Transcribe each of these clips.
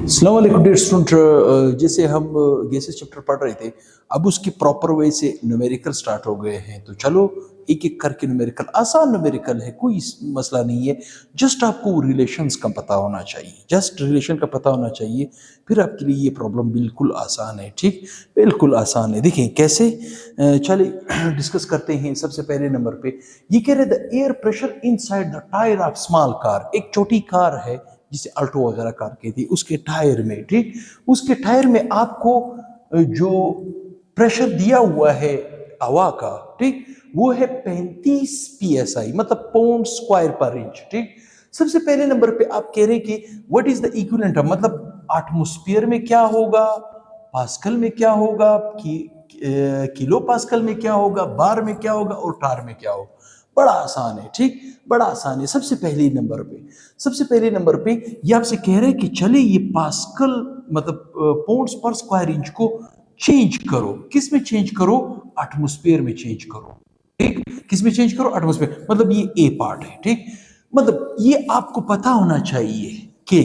अस्सलाम वालेकुम dear student, जैसे हम गैसेस चैप्टर पढ़ रहे थे, अब उसके प्रॉपर वे से न्यूमेरिकल स्टार्ट हो गए हैं। तो चलो एक एक करके न्यूमेरिकल, आसान न्यूमेरिकल है, कोई मसला नहीं है। जस्ट आपको रिलेशंस का पता होना चाहिए, जस्ट रिलेशन का पता होना चाहिए, फिर आपके लिए ये प्रॉब्लम बिल्कुल आसान है। ठीक, बिल्कुल आसान है। देखिए कैसे, चलिए डिस्कस करते हैं। सबसे पहले नंबर पे ये कह रहे the air pressure inside the tyre of small car. एक छोटी कार है जिसे अल्टो वगैरह कार कहती थी, उसके टायर में, ठीक, उसके टायर में आपको जो प्रेशर दिया हुआ है हवा का, ठीक, वो है 35 psi, मतलब पाउंड स्क्वायर पर इंच। ठीक, सबसे पहले नंबर पे आप कह रहे हैं कि व्हाट इज द इक्विवेलेंट, मतलब एटमॉस्फेयर में क्या होगा, पास्कल में क्या होगा, किलो पास्कल में क्या होगा, बार में क्या होगा और टार में क्या होगा। बड़ा आसान है, ठीक, बड़ा आसान है। सबसे पहले नंबर पे ये आपसे कह रहे हैं कि चले ये पास्कल मतलब पाउंड्स पर स्क्वायर इंच को चेंज करो। किस में चेंज करो? एटमॉस्फेयर में चेंज करो। ठीक, किस में चेंज करो? एटमॉस्फेयर, मतलब ये ए पार्ट है। ठीक, मतलब ये आपको पता होना चाहिए कि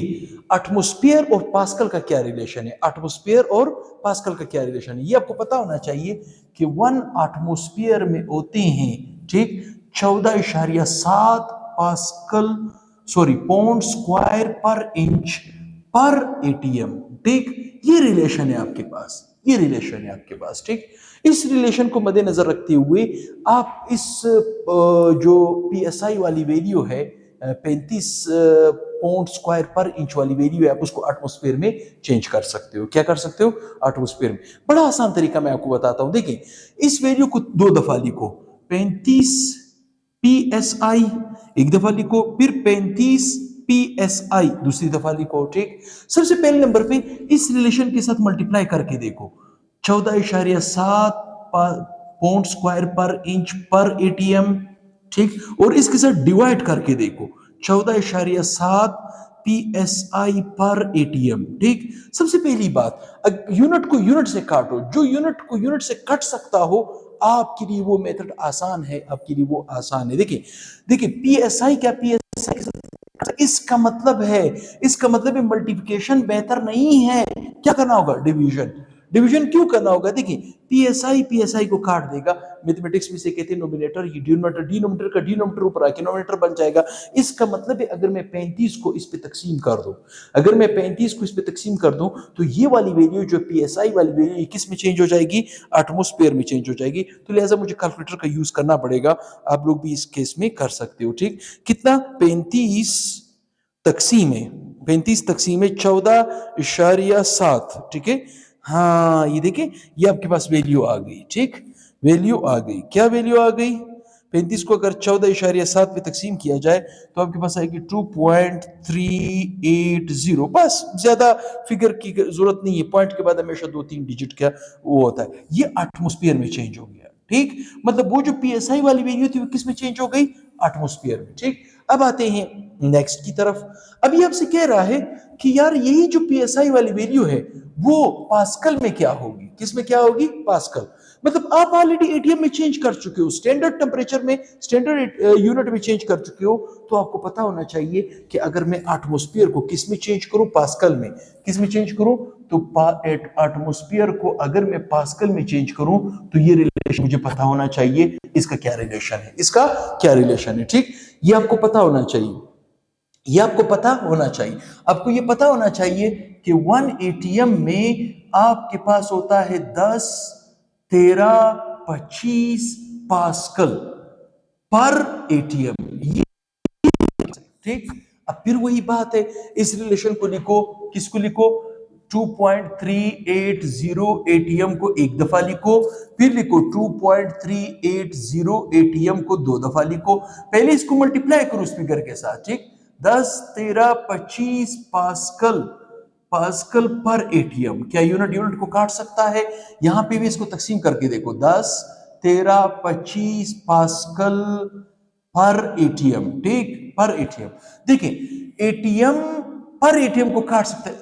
एटमॉस्फेयर और पास्कल का क्या रिलेशन है, एटमॉस्फेयर और पास्कल का क्या रिलेशन है, ये आपको पता होना चाहिए कि 1 एटमॉस्फेयर में होते हैं, ठीक, 14.7 पास्कल, सॉरी, पाउंड स्क्वायर पर इंच पर एटीएम। ठीक, ये रिलेशन है आपके पास, ये रिलेशन है आपके पास। ठीक, इस रिलेशन को मद्देनजर रखते हुए आप इस जो पीएसआई वाली वैल्यू है 35 पाउंड स्क्वायर पर इंच वाली वैल्यू है, आप उसको एटमॉस्फेयर में चेंज कर सकते हो। क्या कर सकते हो? एटमॉस्फेयर में। बड़ा आसान तरीका मैं आपको बताता हूं। देखिए, इस वैल्यू को 2 दफा लिखो, 35 psi एक दफा लिखो, फिर 35 psi दूसरी दफा लिखो। ठीक, सबसे पहले नंबर पे इस रिलेशन के साथ मल्टीप्लाई करके देखो, 14.7 पाउंड स्क्वायर पर इंच पर एटीएम। ठीक, और इसके साथ डिवाइड करके देखो, 14.7 psi पर एटीएम। ठीक, सबसे पहली बात, यूनिट को यूनिट से काटो, जो यूनिट को यूनिट से कट सकता हो आपके लिए वो मेथड आसान है, आपके लिए वो आसान है। देखिए देखिए, पीएसआई क्या, पीएसआई इसका मतलब है मल्टीप्लिकेशन बेहतर नहीं है, क्या करना होगा? डिवीजन। डिवीजन क्यों करना होगा? देखिए, पीएसआई पीएसआई को काट देगा, मैथमेटिक्स में से कहते हैं नोमिनेटर, ये डिनोमिनेटर, डिनोमिनेटर का डिनोमिनेटर ऊपर आके नोमिनेटर बन जाएगा। इसका मतलब है अगर मैं 35 को इस पे तकसीम कर दूं, अगर मैं 35 को इस पे तकसीम कर दूं, तो ये वाली वैल्यू जो पीएसआई वाली वैल्यू किस में चेंज हो जाएगी? एटमॉस्फेयर में चेंज हो जाएगी। तो लिहाजा मुझे कैलकुलेटर का यूज करना पड़ेगा। आप लोग भी इस केस में कर सकते हो। ठीक, कितना? 35 तकसीम है 14.7। ठीक है, हाँ, ये देखिए, ये आपके पास वैल्यू आ गई। ठीक, वैल्यू आ गई। क्या वैल्यू आ गई? 35 को अगर 14.7 पे तकसीम किया जाए तो आपके पास आएगी 2.380। बस, ज्यादा फिगर की जरूरत नहीं है, पॉइंट के बाद हमेशा 2-3 डिजिट का वो होता है। ये एटमॉस्फेयर में चेंज हो गया। ठीक, मतलब वो जो पीएसआई वाली वैल्यू थी वो किस में चेंज हो गई? एटमॉस्फेयर में। ठीक, अब आते हैं नेक्स्ट की तरफ। अभी आपसे कह रहा है कि यार यही जो पीएसआई वाली वैल्यू है वो पास्कल में क्या होगी? किस में क्या होगी? पास्कल। मतलब आप ऑलरेडी एटीएम में चेंज कर चुके हो, स्टैंडर्ड टेम्परेचर में, स्टैंडर्ड यूनिट में चेंज कर चुके हो। तो आपको पता होना चाहिए कि अगर मैं एटमॉस्फेयर को किस में चेंज करूं? पास्कल में। किस में चेंज करूं? तो एटमॉस्फेयर को अगर मैं पास्कल में चेंज करूं तो ये रिलेशन मुझे पता होना चाहिए, इसका क्या रिलेशन है, इसका क्या रिलेशन है। ठीक, ये आपको पता होना चाहिए, ये आपको पता होना चाहिए। आपको ये पता होना चाहिए कि 1 एटीएम में आपके पास होता है 10, 13, 25 पास्कल पर एटीएम। ठीक, अब फिर वही बात है, इस रिलेशन को लिखो, किसको लिखो? 2.380 एटीएम को एक दफा लिखो, फिर लिखो 2.380 एटीएम को 2 दफा लिखो। पहले इसको मल्टीप्लाई करो उस फिगर के साथ। ठीक, 10, 13, 25 पास्कल, पास्कल पर एटीएम। क्या यूनिट यूनिट को काट सकता है? यहां पे भी इसको तकसीम करके देखो, 10, 13, 25 पास्कल पर एटीएम। ठीक, पर एटीएम। देखिए, एटीएम पर एटीएम को काट सकते हैं।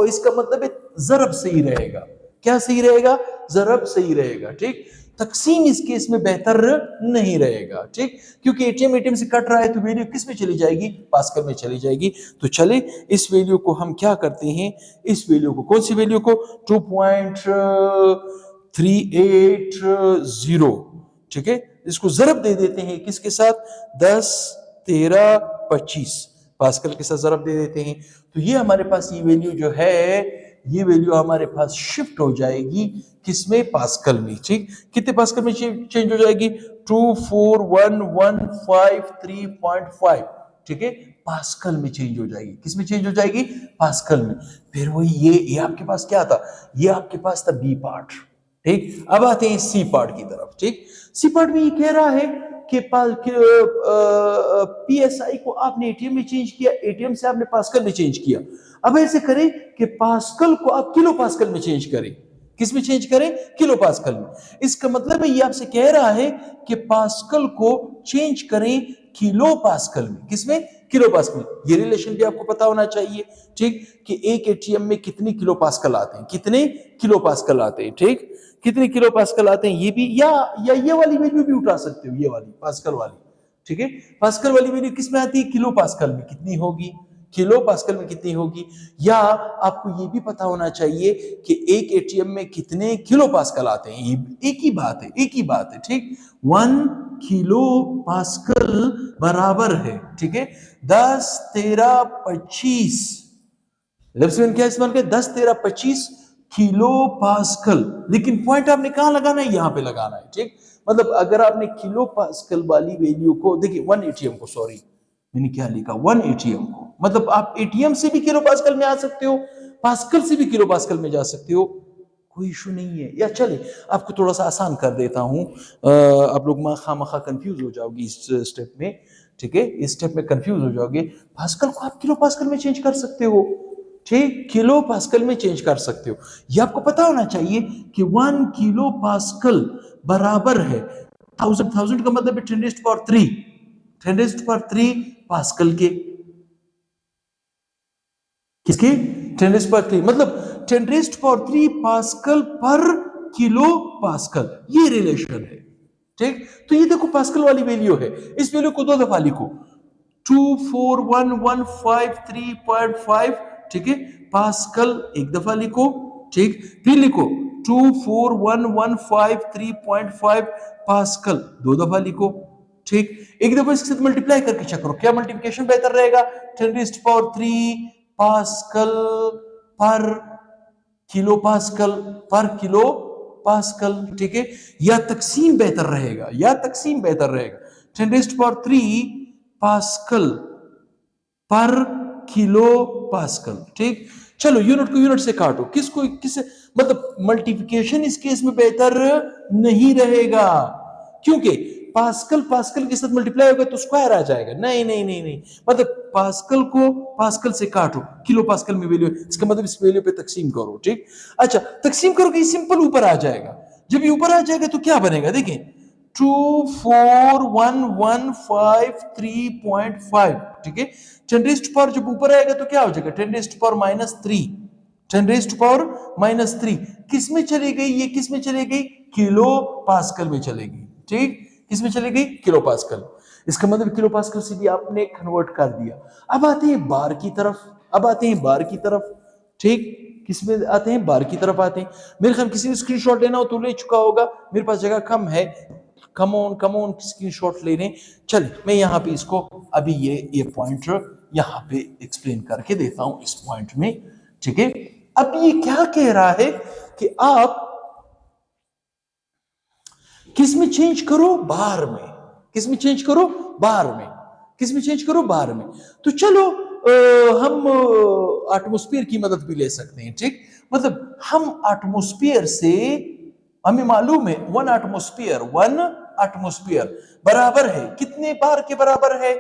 इसका मतलब है जरब सही रहेगा। क्या सही रहेगा? जरब सही रहेगा। ठीक, तकसीम इस केस में बेहतर नहीं रहेगा, ठीक, क्योंकि एटीएम एटीएम से कट रहा है तो वैल्यू किस में चली जाएगी, पास्कल में चली जाएगी। तो चले इस वैल्यू को हम क्या करते हैं, इस वैल्यू को, कौन सी वैल्यू को, 2.380, ठीक है, इसको जरब दे देते हैं किसके साथ, 10, 13, 25 पास्कल के साथ जरब दे देते हैं। तो ये हमारे पास ये वैल्यू जो है, ये वैल्यू हमारे पास शिफ्ट हो जाएगी किसमें, पास्कल में, ठीक, कितने पास्कल में चेंज हो जाएगी, 24115.3.5, ठीक है, पास्कल में चेंज हो जाएगी, किसमें चेंज हो जाएगी, पास्कल में। फिर वही ये आपके पास क्या था, ये आपके पास था बी पार्ट, ठीक। अब आते हैं सी पार्ट की तरफ, ठीक। सी पार्ट में ये कह रहा है कि पीएसआई को आपने एटीएम में चेंज किया, एटीएम से आपने पास्कल में चेंज किया। अब ऐसे करें कि पास्कल को आप किलो पास्कल में चेंज करें, किस में चेंज करें, किलो पास्कल में। इसका मतलब है ये आपसे कह रहा है कि पास्कल को चेंज करें किलो पास्कल में, किसमें, किलो पास्कल में। ये रिलेशन भी आपको पता होना चाहिए, ठीक, कि एक एटीएम में कितने किलो पास्कल आते हैं, कितने किलो पास्कल आते हैं, ठीक, कितने किलो पास्कल आते हैं, ये भी या ये वाली वैल्यू भी उठा सकते हो, ये वाली पास्कल वाली, ठीक है। पास्कल वाली वैल्यू किस में आती है, किलो पास्कल में कितनी होगी, किलो पास्कल में कितनी होगी। या आपको ये भी पता होना चाहिए कि एक एटीएम में कितने किलो पास्कल आते हैं, ये एक ही बात है, एक ही बात है, ठीक। 1 किलो पास्कल बराबर है, ठीक है, 10, 13, 25, लेफ्ट क्या इस्तेमाल किया, 10, 13, 25 किलो पास्कल। लेकिन पॉइंट आपने कहां लगाना है, यहां पे लगाना है, ठीक। मतलब अगर आपने किलो पास्कल वाली वैल्यू को, देखिए 1 एटीएम को, सॉरी मैंने क्या लिखा, 1 एटीएम को, मतलब आप एटीएम से भी किलो पास्कल में आ सकते हो, पास्कल से भी किलो पास्कल में जा सकते हो, कोई इशू नहीं है। या चले आपको थोड़ा सा आसान कर देता हूं, आप लोग खामखा कंफ्यूज हो जाओगे इस स्टेप में, ठीक है, इस स्टेप में कंफ्यूज हो जाओगे। पास्कल को आप किलो पास्कल में चेंज कर सकते हो, ठीक, किलो पास्कल में चेंज कर सकते हो। ये आपको पता होना चाहिए कि 1 किलो पास्कल बराबर है 1000 का मतलब है 10⁻3, 10⁻3 पास्कल के, किसके, 10⁻3, मतलब 10⁻3 पास्कल पर किलो पास्कल, ये रिलेशन है, ठीक। तो ये देखो पास्कल वाली वैल्यू है, इस वैल्यू को 2 दफा लिखो, 241,153.5, ठीक है, पास्कल एक दफा लिखो, ठीक, फिर लिखो 241,153.5 पास्कल 2 दफा लिखो, ठीक। एक दफा इसके साथ मल्टीप्लाई करके चेक करो, क्या मल्टीप्लिकेशन बेहतर रहेगा, 10⁻3 पास्कल पर किलो पास्कल, पर किलो पास्कल, ठीक है, या तकसीम बेहतर रहेगा, या तकसीम बेहतर रहेगा, 10⁻3 पास्कल पर किलो पास्कल, ठीक। चलो यूनिट को यूनिट से काटो, किसको किस, मतलब मल्टीप्लिकेशन इस केस में बेहतर नहीं रहेगा, क्योंकि पास्कल पास्कल के साथ मल्टीप्लाई होगा तो स्क्वायर आ जाएगा, नहीं नहीं नहीं नहीं, मतलब पास्कल को पास्कल से काटो, किलो पास्कल में वैल्यू, इसका मतलब इस वैल्यू पे तकसीम करो, ठीक। अच्छा तकसीम करो कि सिंपल ऊपर आ जाएगा, जब ये ऊपर आ जाएगा तो क्या बनेगा, देखें 241,153.5, ठीक है, 10⁻, जब ऊपर आएगा तो क्या हो जाएगा, 10⁻3, 10⁻3 किस में चली गई, ये किस में चली गई, किलो पास्कल में चलेगी, ठीक, किस में चली गई, किलो पास्कल। इसका मतलब किलो पास्कल से भी आपने कन्वर्ट कर दिया। अब आते हैं बार की तरफ, अब आते हैं बार की तरफ, ठीक, किस में आते हैं, बार की तरफ आते हैं। मेरे ख्याल किसी ने स्क्रीनशॉट लेना हो तो ले चुका होगा, मेरे पास जगह कम है, कम ऑन स्क्रीनशॉट लेने। चल मैं यहाँ पे इसको अभी ये पॉइंट यहाँ पे एक्सप्लेन करके देता हूं इस पॉइंट में, ठीक है। अब ये क्या कह रहा है कि आप किस में चेंज करो, बार में, किस में चेंज करो, बार में, किस में चेंज करो, बार में। तो चलो हम एटमॉस्फेयर की मदद भी ले सकते हैं, ठीक, मतलब हम एटमॉस्फेयर से, हमें मालूम है 1 एटमॉस्फेयर बराबर है कितने बार के बराबर है,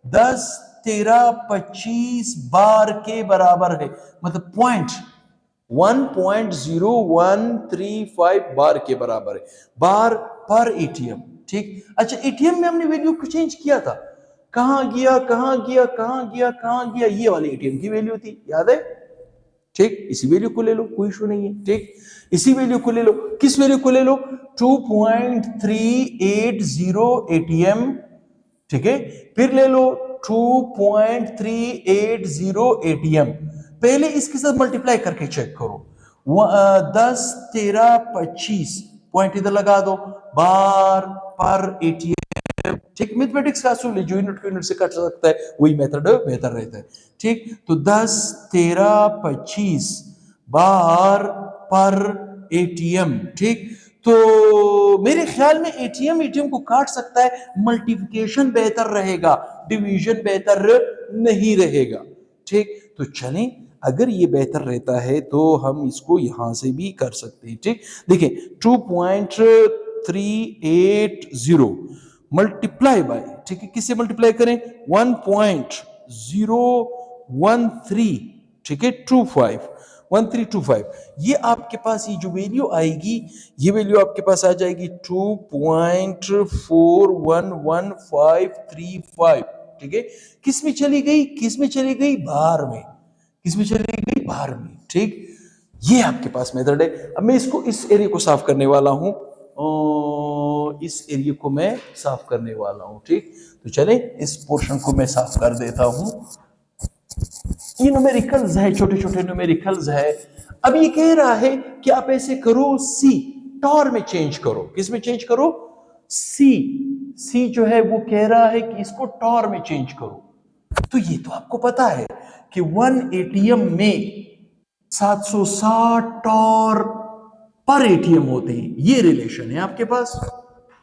10, 13, 25 बार के बराबर है, मतलब 1.0135 बार के बराबर है, बार पर एटीएम, ठीक। अच्छा एटीएम में हमने वैल्यू को चेंज किया था, कहां गया, कहां गया, कहां गया, कहां गया, ये वाली एटीएम की वैल्यू थी, याद है, ठीक, इसी वैल्यू को ले लो, कोई इशू नहीं है। ठीक, इसी वैल्यू को ले लो, किस वैल्यू को ले लो, 2.380 एटीएम। ठीक है, फिर ले लो 2.380 एटीएम। पहले इसके साथ मल्टीप्लाई करके चेक करो, 10 13 25 पॉइंट इधर लगा दो, बार पर एटीएम। ठीक, मैथमेटिक्स का असूल है, जो यूनिट को यूनिट से काट सकता है वही मेथड बेहतर रहता है। ठीक, तो 10 13 25 बार पर एटीएम। ठीक, तो मेरे ख्याल में एटीएम एटीएम को काट सकता है, मल्टीप्लिकेशन बेहतर रहेगा, डिवीजन बेहतर नहीं रहेगा। ठीक, तो चलें, अगर ये बेहतर रहता है तो हम इसको यहां से भी कर सकते हैं। ठीक, देखिए 2.380 मल्टीप्लाई बाय, ठीक है, किससे मल्टीप्लाई करें, 1.013, ठीक है, 1325। ये आपके पास ये जो वैल्यू आएगी, ये वैल्यू आपके पास आ जाएगी 2.41135। ठीक है, किस में चली गई, किस में चली गई, बाहर में, किस में चली गई, बाहर में। ठीक, ये आपके पास मेथड है। अब मैं इसको, इस एरिया को साफ करने वाला हूं, इस एरिया को मैं साफ करने वाला हूं। ठीक, तो चले इस पोर्शन को मैं साफ कर देता हूं। ये न्यूमेरिकल्स है, छोटे छोटे न्यूमेरिकल्स है। अब ये कह रहा है कि आप ऐसे करो, सी टॉर में चेंज करो, किस में चेंज करो, सी जो है वो कह रहा है कि इसको टॉर में चेंज करो। तो ये तो आपको पता है कि 1 एटीएम में 760 टॉर पर एटीएम होते हैं, ये रिलेशन है आपके पास,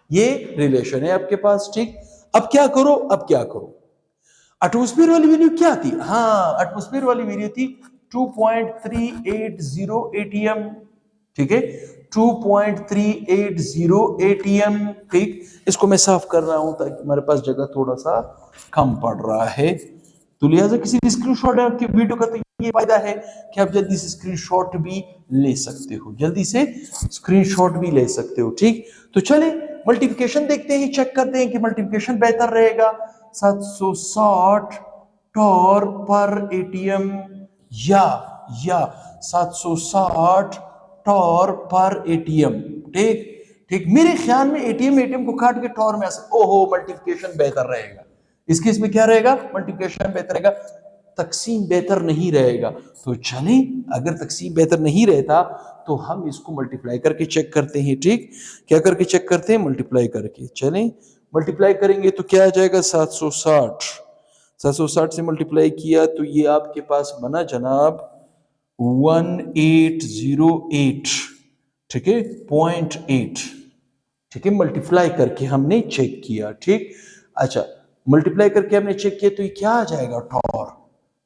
ये रिलेशन है आपके पास। ठीक, अब क्या करो, अब क्या करो, एटमॉस्फेयर वाली वैल्यू क्या थी, हाँ एटमॉस्फेयर वाली वैल्यू थी 2.380 एटीएम। ठीक है, 2.380 एटीएम। ठीक, इसको मैं साफ कर रहा हूं ताकि हमारे पास जगह थोड़ा सा कम पड़ रहा है, तो लिहाजा किसी भी स्क्रीनशॉट की वीडियो का तो ये फायदा है कि आप जल्दी से स्क्रीनशॉट भी ले सकते हो, जल्दी से स्क्रीनशॉट भी ले सकते हो। ठीक, तो चले मल्टीप्लिकेशन देखते हैं, चेक करते हैं कि मल्टीप्लिकेशन बेहतर रहेगा, 760 टॉर पर एटीएम या 760 टॉर पर एटीएम। ठीक, ठीक, मेरे ख्याल में एटीएम को काट के टॉर में आ सकता, ओहो मल्टीप्लिकेशन बेहतर रहेगा, इस केस में क्या रहेगा, मल्टीप्लिकेशन बेहतर रहेगा, तकसीम बेहतर नहीं रहेगा। तो चलें, अगर तकसीम बेहतर नहीं रहता तो हम इसको मल्टीप्लाई करके चेक करते हैं। ठीक, क्या करके चेक करते हैं, मल्टीप्लाई करके। चलें, मल्टीप्लाई करेंगे तो क्या आ जाएगा, 760 से मल्टीप्लाई किया तो ये आपके पास बना जनाब 1808। ठीक है, 0.8। ठीक है, मल्टीप्लाई करके हमने चेक किया। ठीक, अच्छा, मल्टीप्लाई करके हमने चेक किया तो ये क्या आ जाएगा, टॉर।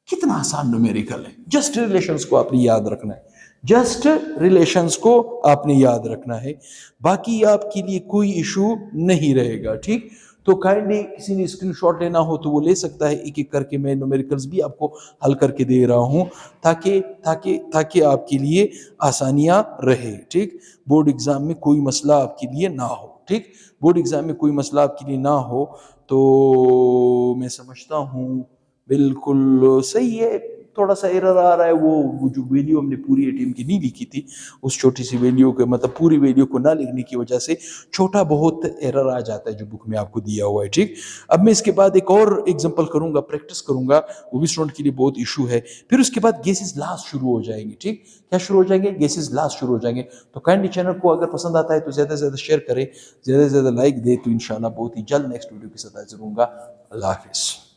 कितना आसान न्यूमेरिकल है, जस्ट रिलेशंस को आपने याद रखना है, जस्ट रिलेशंस को आपने याद रखना है, बाकी आपके लिए कोई इशू नहीं रहेगा। ठीक, तो काइंडली किसी ने स्क्रीनशॉट लेना हो तो वो ले सकता है, एक एक करके मैं न्यूमेरिकल्स भी आपको हल करके दे रहा हूं ताकि ताकि ताकि आपके लिए आसानियां रहे। ठीक, बोर्ड एग्जाम में कोई मसला आपके लिए ना हो। ठीक, बोर्ड एग्जाम में कोई मसला आपके लिए ना हो, तो मैं समझता हूँ बिल्कुल सही है। थोड़ा सा एरर आ रहा है, वो जो वैल्यू हमने पूरी एटीएम की नहीं लिखी थी, उस छोटी सी वैल्यू के, मतलब पूरी वैल्यू को ना लिखने की वजह से छोटा बहुत एरर आ जाता है जो बुक में आपको दिया हुआ है। ठीक, अब मैं इसके बाद एक और एग्जांपल करूंगा, प्रैक्टिस करूंगा, वो भी स्टूडेंट के लिए बहुत इशू है। फिर उसके बाद गेसेस लास्ट शुरू हो जाएंगे। ठीक, क्या शुरू हो जाएंगे, गेसेस लास्ट शुरू हो जाएंगे। तो काइंडली चैनल को अगर पसंद आता है तो ज़्यादा से ज़्यादा शेयर करें, ज़्यादा से ज़्यादा लाइक दे, तो इंशाल्लाह बहुत ही जल्द नेक्स्ट वीडियो के साथ हाजिर होऊंगा। अल्लाह हाफिज़।